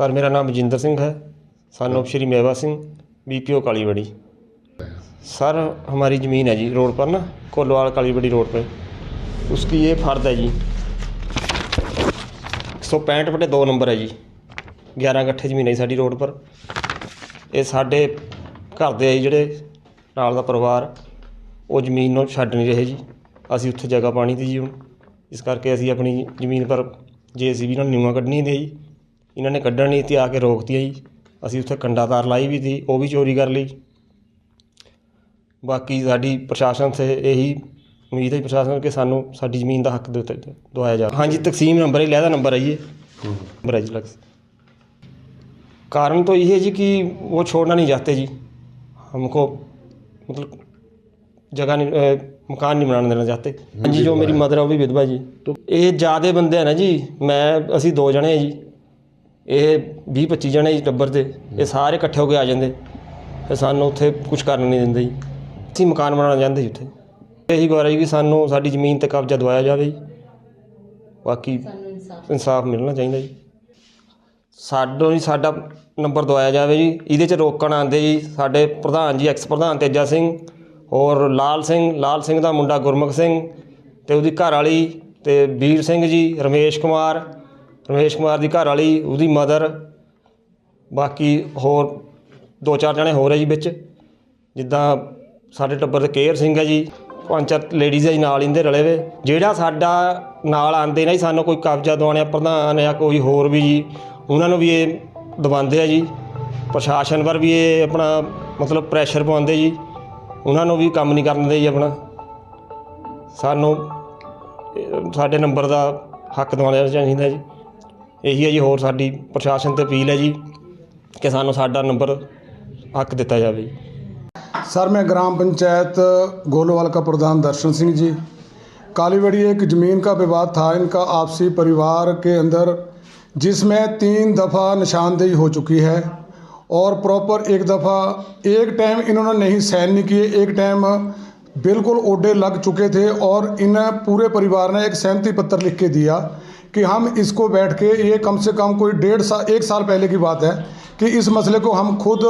Sir मेरा नाम बजिंदर सिंह है, सन ऑफ श्री मेवा सिंह, BPO कालीबड़ी। सर हमारी ज़मीन है जी रोड पर ना, कोलोवाल कालीबड़ी रोड पे। उसकी ये फर्द है जी 165/2 नंबर है जी। 11 कट्ठे ज़मीन है जी साडी रोड पर। ये साडे घर दे जी जिहड़े नाल दा परिवार वो ज़मीन नूं छड्ड नहीं रहे जी। असीं उत्थे जगह पानी दी जी हुण, इस करके असीं अपनी ज़मीन पर JCB नाल नीवां कड्ढनी दी जी। इन्हां ने कड्ढण नहीं ती, आके रोकती जी। असीं उत्थे कंडा तार लाई भी थी, वो भी चोरी कर ली। बाकी साडी प्रशासन से यही उम्मीद है प्रशासन कि सानू साडी ज़मीन का हक दवाया जाए। हाँ जी, तकसीम नंबर है, लहदा नंबर है ये ब्रजलक्स। कारण तो ये है जी कि वो छोड़ना नहीं चाहते जी हमको, मतलब जगह नहीं, मकान नहीं बनाने देना चाहते। हाँ जी, जो मेरी मदर है वो भी विधवा जी। तो ये ज़्यादा बंदे हैं ना जी, मैं असीं 2 जने हैं जी, ये 20-25 जने जी टब्बर दे, ये सारे इकट्ठे होके आ जाते, फिर सानू उत्थे कुछ करन नहीं दिंदे जी। असीं मकान बनाना चाहते जी उत्थे। यही गुजारिश जी कि सानू साडी ज़मीन ते कब्जा दवाया जाए जी। बाकी इंसाफ मिलना चाहिए जी। साडों जी साडा नंबर दवाया जाए जी। इहदे च रोकण आंदे जी साडे प्रधान जी, एक्स प्रधान तेजा सिंह और लाल सिंह दा मुंडा गुरमुख सिंह ते उहदी घरवाली ते वीर सिंह जी, रमेश कुमार दी घरवाली, उहदी मदर, बाकी होर 2-4 जने होर है जी विच, जिद्दां साडे टब्बर दे केयर सिंह है जी, 5-4 लेडीज़ है जी नाल इंदे रले वे। जिहड़ा साडा नाल आंदे ना जी, सानू कोई कब्जा दवाने प्रधान या कोई होर भी जी, उन्हां नूं भी ये दबांदे आ जी। प्रशासन पर भी ये अपना मतलब प्रैशर पवांदे जी, उन्हां नूं भी काम नहीं करन दिंदे जी। अपना सानू साडे नंबर दा हक दवाना चाहिदा जी। यही है जी, होर साडी प्रशासन ते अपील है जी कि सानू साडा नंबर हक दिता जाए जी। सर मैं ग्राम पंचायत गोलोवाल का प्रधान दर्शन सिंह जी। कालीबड़ी एक ज़मीन का विवाद था इनका आपसी परिवार के अंदर, जिसमें 3 दफ़ा निशानदेही हो चुकी है और प्रॉपर एक दफ़ा एक टाइम इन्होंने नहीं साइन नहीं किए, एक टाइम बिल्कुल ओडे लग चुके थे और इन पूरे परिवार ने एक सहमति पत्र लिख के दिया कि हम इसको बैठ के, ये कम से कम कोई 1 साल पहले की बात है, कि इस मसले को हम खुद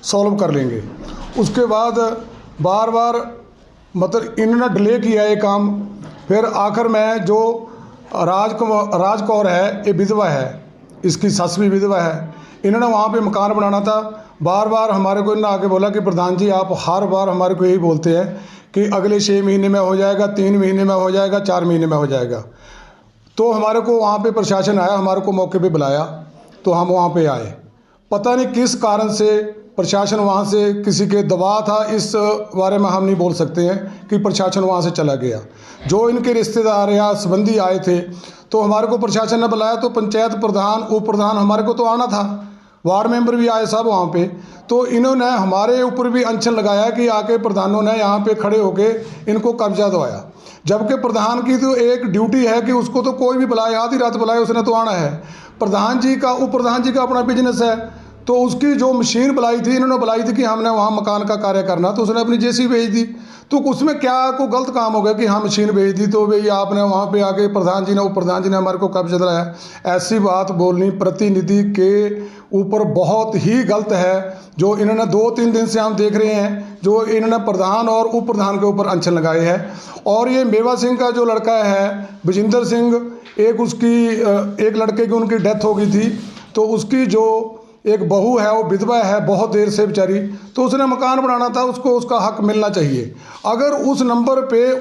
सॉल्व कर लेंगे। उसके बाद बार बार मतलब इन्होंने डिले किया ये काम। फिर आखिर में जो राज कौर है, ये विधवा है, इसकी सस भी विधवा है, इन्होंने वहाँ पे मकान बनाना था। बार बार हमारे को इन्होंने आके बोला कि प्रधान जी आप हर बार हमारे को यही बोलते हैं कि अगले 6 महीने में हो जाएगा, 3 महीने में हो जाएगा, 4 महीने में हो जाएगा। तो हमारे को वहाँ पे प्रशासन आया, हमारे को मौके पे बुलाया, तो हम वहाँ पे आए। पता नहीं किस कारण से प्रशासन वहाँ से किसी के दबाव था, इस बारे में हम नहीं बोल सकते हैं कि प्रशासन वहाँ से चला गया। जो इनके रिश्तेदार या संबंधी आए थे तो हमारे को प्रशासन ने बुलाया, तो पंचायत प्रधान, उप प्रधान, हमारे को तो आना था, वार्ड मेंबर भी आए सब वहाँ पे। तो इन्होंने हमारे ऊपर भी अनशन लगाया कि आके प्रधानों ने यहाँ पे खड़े होके इनको कब्जा दवाया, जबकि प्रधान की तो एक ड्यूटी है कि उसको तो कोई भी बुलाए, आधी रात बुलाए, उसने तो आना है। प्रधान जी का, उप प्रधान जी का अपना बिजनेस है, तो उसकी जो मशीन बुलाई थी, इन्होंने बुलाई थी कि हमने वहाँ मकान का कार्य करना, तो उसने अपनी JCB भेज दी। तो उसमें क्या कोई गलत काम हो गया कि हाँ मशीन भेज दी तो भाई आपने वहाँ पे आके प्रधान जी ने, उप प्रधान जी ने हमारे को कब्जा दिलाया। ऐसी बात बोलनी प्रतिनिधि के ऊपर बहुत ही गलत है। जो इन्होंने 2-3 दिन से हम देख रहे हैं, जो इन्होंने प्रधान और उप प्रधान के ऊपर अनशन लगाए हैं। और ये मेवा सिंह का जो लड़का है बजिंदर सिंह, एक उसकी एक लड़के की उनकी डेथ हो गई थी, तो उसकी जो एक बहू है वो विधवा है बहुत देर से बेचारी, तो उसने मकान बनाना था, उसको उसका हक मिलना चाहिए। अगर उस नंबर पे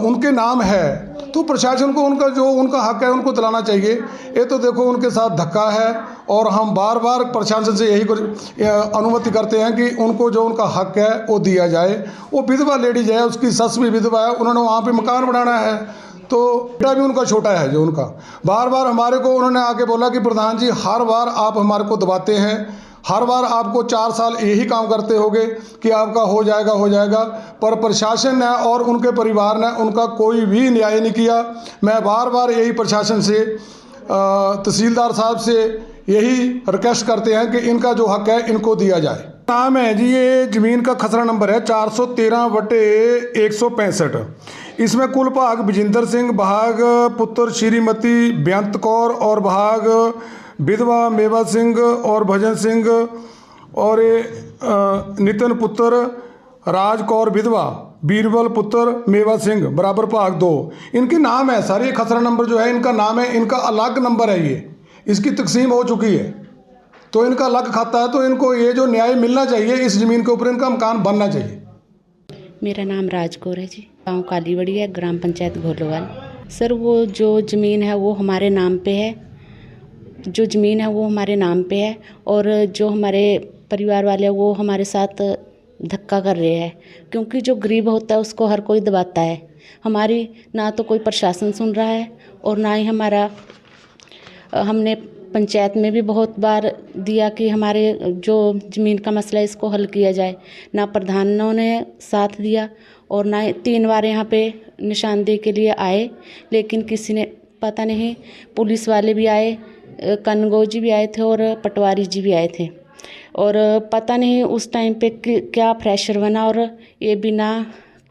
उनके नाम है तो प्रशासन को उनका हक है उनको दिलाना चाहिए। ये तो देखो उनके साथ धक्का है, और हम बार बार प्रशासन से यही अनुमति करते हैं कि उनको जो उनका हक है वो दिया जाए। वो विधवा लेडीज है, उसकी सस भी विधवा है, उन्होंने वहाँ पे मकान बनाना है, तो बेटा भी उनका छोटा है जो उनका। बार बार हमारे को उन्होंने आके बोला कि प्रधान जी हर बार आप हमारे को दबाते हैं, हर बार आपको 4 साल यही काम करते होगे कि आपका हो जाएगा, पर प्रशासन ने और उनके परिवार ने उनका कोई भी न्याय नहीं किया। मैं बार बार यही प्रशासन से, तहसीलदार साहब से यही रिक्वेस्ट करते हैं कि इनका जो हक है इनको दिया जाए। नाम है जी, ये ज़मीन का खसरा नंबर है 413/165। इसमें कुल भाग बजिंदर सिंह, भाग पुत्र श्रीमती बेअंत कौर और भाग विधवा मेवा सिंह और भजन सिंह और ये नितिन पुत्र राज कौर विधवा बीरबल पुत्र मेवा सिंह बराबर भाग 2 इनके नाम है सर। ये खसरा नंबर जो है इनका नाम है, इनका अलग नंबर है, ये इसकी तकसीम हो चुकी है तो इनका अलग खाता है। तो इनको ये जो न्याय मिलना चाहिए, इस ज़मीन के ऊपर इनका मकान बनना चाहिए। मेरा नाम राज कौर है जी, गाँव कालीवड़ी है, ग्राम पंचायत घोलोवाल। सर वो जो ज़मीन है वो हमारे नाम पे है, जो ज़मीन है वो हमारे नाम पे है और जो हमारे परिवार वाले हैं वो हमारे साथ धक्का कर रहे हैं, क्योंकि जो गरीब होता है उसको हर कोई दबाता है। हमारी ना तो कोई प्रशासन सुन रहा है और ना ही हमारा, हमने पंचायत में भी बहुत बार दिया कि हमारे जो ज़मीन का मसला है इसको हल किया जाए, ना प्रधानों ने साथ दिया और ना 3 बार यहाँ पे निशानदेही के लिए आए, लेकिन किसी ने, पता नहीं, पुलिस वाले भी आए, कनगो जी भी आए थे और पटवारी जी भी आए थे और पता नहीं उस टाइम पे क्या प्रेशर बना और ये बिना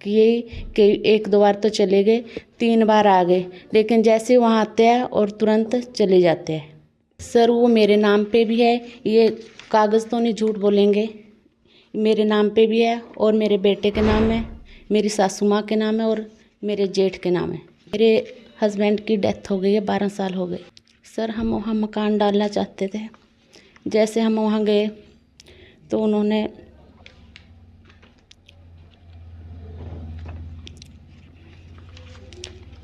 किए कि 1-2 बार तो चले गए, 3 बार आ गए, लेकिन जैसे वहाँ आते हैं और तुरंत चले जाते हैं। सर वो मेरे नाम पे भी है, ये कागज़ तो नहीं झूठ बोलेंगे, मेरे नाम पे भी है और मेरे बेटे के नाम है, मेरी सासू माँ के नाम है और मेरे जेठ के नाम है। मेरे हस्बैंड की डेथ हो गई है, 12 साल हो गए। सर हम वहाँ मकान डालना चाहते थे, जैसे हम वहाँ गए तो उन्होंने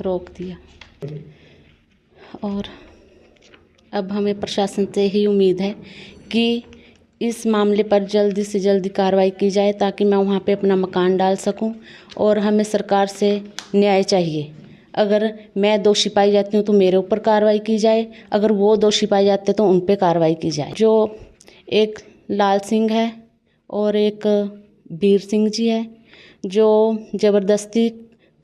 रोक दिया और अब हमें प्रशासन से ही उम्मीद है कि इस मामले पर जल्दी से जल्दी कार्रवाई की जाए ताकि मैं वहाँ पे अपना मकान डाल सकूं और हमें सरकार से न्याय चाहिए। अगर मैं दोषी पाई जाती हूँ तो मेरे ऊपर कार्रवाई की जाए, अगर वो दोषी पाए जाते तो उन पे कार्रवाई की जाए। जो एक लाल सिंह है और एक वीर सिंह जी है जो ज़बरदस्ती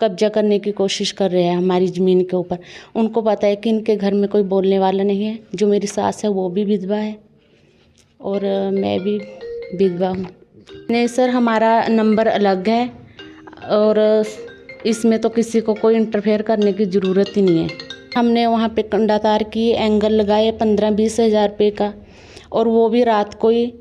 कब्जा करने की कोशिश कर रहे हैं हमारी ज़मीन के ऊपर। उनको पता है कि इनके घर में कोई बोलने वाला नहीं है। जो मेरी सास है वो भी विधवा है और मैं भी विधवा हूँ। नहीं सर, हमारा नंबर अलग है और इसमें तो किसी को कोई इंटरफेयर करने की ज़रूरत ही नहीं है। हमने वहाँ पे कंडा तार की एंगल लगाए 15-20 हज़ार रुपये का और वो भी रात को ही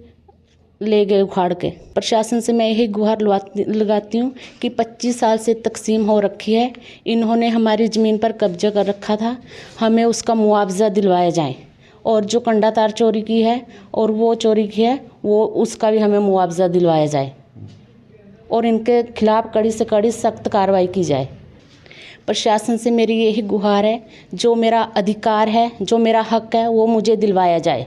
ले गए उखाड़ के। प्रशासन से मैं यही गुहार लगाती हूँ कि 25 साल से तकसीम हो रखी है, इन्होंने हमारी ज़मीन पर कब्जा कर रखा था, हमें उसका मुआवजा दिलवाया जाए और जो कंडा तार चोरी की है और वो चोरी की है वो उसका भी हमें मुआवजा दिलवाया जाए और इनके खिलाफ़ कड़ी से कड़ी सख्त कार्रवाई की जाए। प्रशासन से मेरी यही गुहार है, जो मेरा अधिकार है, जो मेरा हक है वो मुझे दिलवाया जाए।